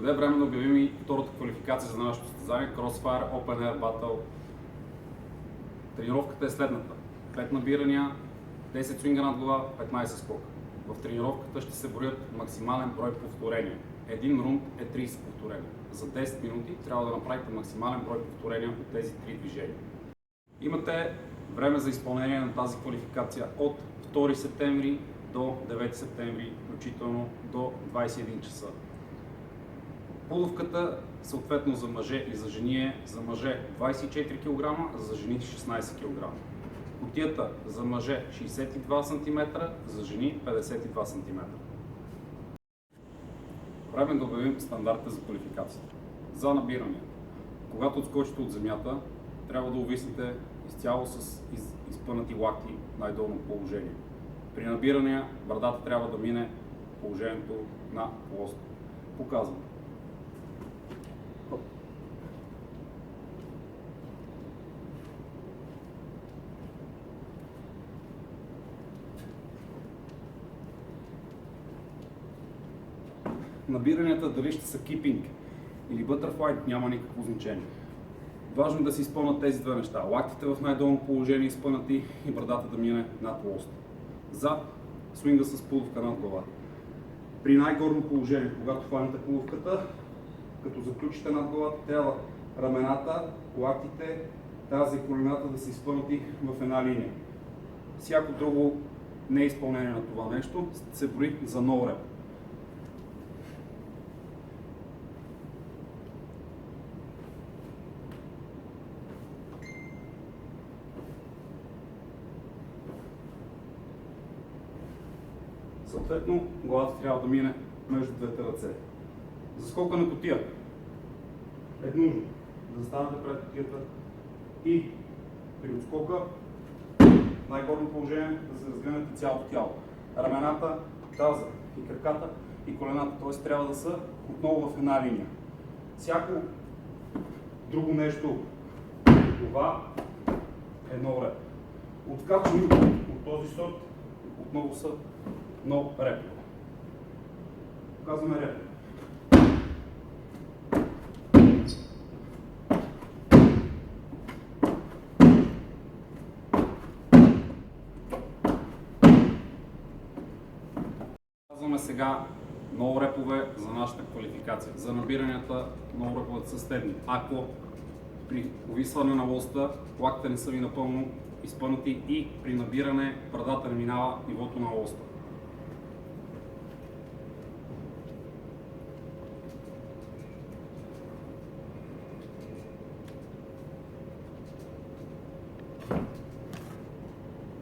Дойде време да обявим и втората квалификация за нашето състезание Crossfire Open Air Battle. Тренировката е следната. 5 набирания, 10 свинга над глава, 15 скока. В тренировката ще се броят максимален брой повторения. Един рунд е 30 повторения. За 10 минути трябва да направите максимален брой повторения от тези 3 движения. Имате време за изпълнение на тази квалификация от 2 септември до 9 септември, включително до 21 часа. Пуловката съответно за мъже и за жени е за мъже 24 кг, за жени 16 кг. Кутията за мъже 62 см, за жени 52 см. Време да обявим стандартите за квалификацията. За набиране. Когато отскочите от земята, трябва да увиснете изцяло с изпънати лакти в най-долно положение. При набирания брадата трябва да мине положението на полоста. Показвам. Набиранията дали ще са кипинг или бътърфлай няма никакво значение. Важно е да се изпълнят тези две неща. Лактите в най-долно положение изпънати и брадата да мине над лоста. За свинга с пуловка над главата. При най-горно положение, когато хванете пуловката, като заключите над главата, трябва рамената, лактите, тази и колената да са изпънати в една линия. Всяко друго неизпълнение на това нещо се брои за нов реп. Съответно, главата трябва да мине между двете ръце. За скока на кутия е нужно да застанете пред кутията и при отскока най-горно положение да се разгънете цялото тяло. Рамената, таза и краката и колената, т.е. трябва да са отново в една линия. Всяко друго нещо, това е нов реп. Откачване от този сорт отново са нов реп. Показваме реп. Казваме сега много репове за нашата квалификация. За набиранията много репове са следни. Ако при увисване на лоста лактите не са ви напълно изпънати и при набиране брадата не минава нивото на лоста.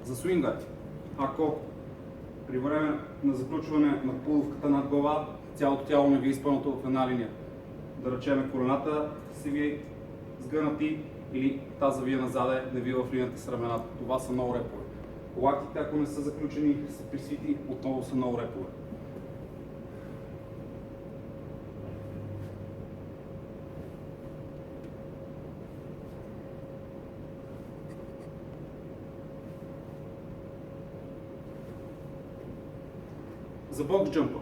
За свинга, ако при време на заключване на пуловката над глава цялото тяло не ви е изпълнато в една линия, да речем колената си ви сгънати или таза ви е назаде, не ви в линията с рамената. Това са много репове. Лактите, ако не са заключени, са присвити, отново са много репове. За бокс джъмпа.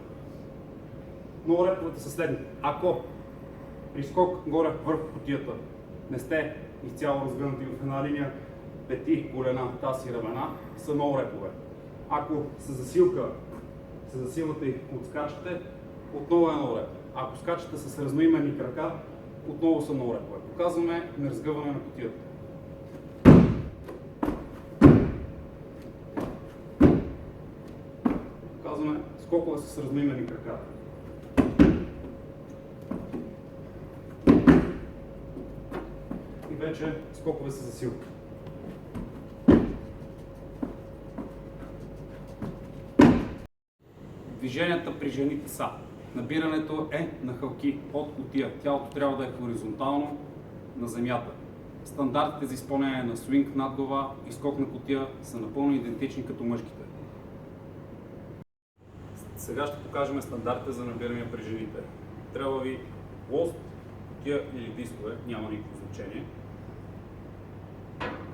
Много реповете са следните. Ако при скок горе върху кутията не сте изцяло разгънати в една линия, пети, колена, таз и ramена са много репове. Ако с засилка се засилвате и отскачате, отново е много реп. Ако скачате с разноимени крака, отново са много репове. Показваме неразгъване на кутията. Показваме скокове с разноимени крака. И вече скокове с засилка. Движенията при жените са: набирането е на хълки от кутия. Тялото трябва да е хоризонтално на земята. Стандартите за изпълнение на свинг над глава и скок на кутия са напълно идентични като мъжките. Сега ще покажем стандартите за набиране при жените. Трябва ви лост, кутия или дискове, няма никакво значение.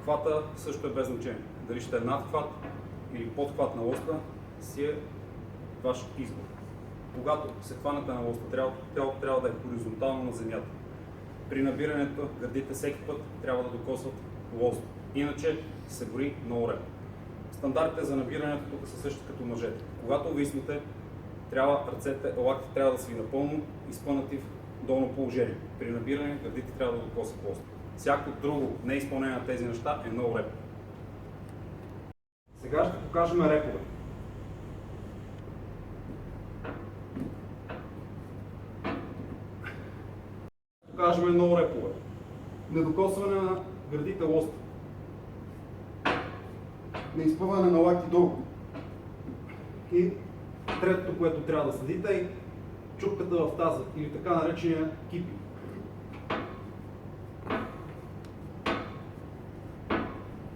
Хвата също е без значение. Дали ще е надхват или подхват на лоста, си е ваш избор. Когато се хванете на лоста, тялото трябва да е хоризонтално на земята. При набирането гърдите всеки път трябва да докосват лоста. Иначе се гори много репо. Стандартите за набирането тук са същите като мъжете. Когато виснете, лактите трябва да са ви напълно изпънати в долно положение. При набиране гърдите трябва да докосват лоста. Всяко друго неизпълнение на тези неща е много репо. Сега ще покажем репове. Покажем много репове. Недокосване на гърдите лоста. Неизпъване на лакти долу. И третото, което трябва да следите, е чупката в таза или така наречения кипи.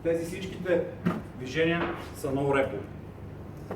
Тези всичките движения са много репове.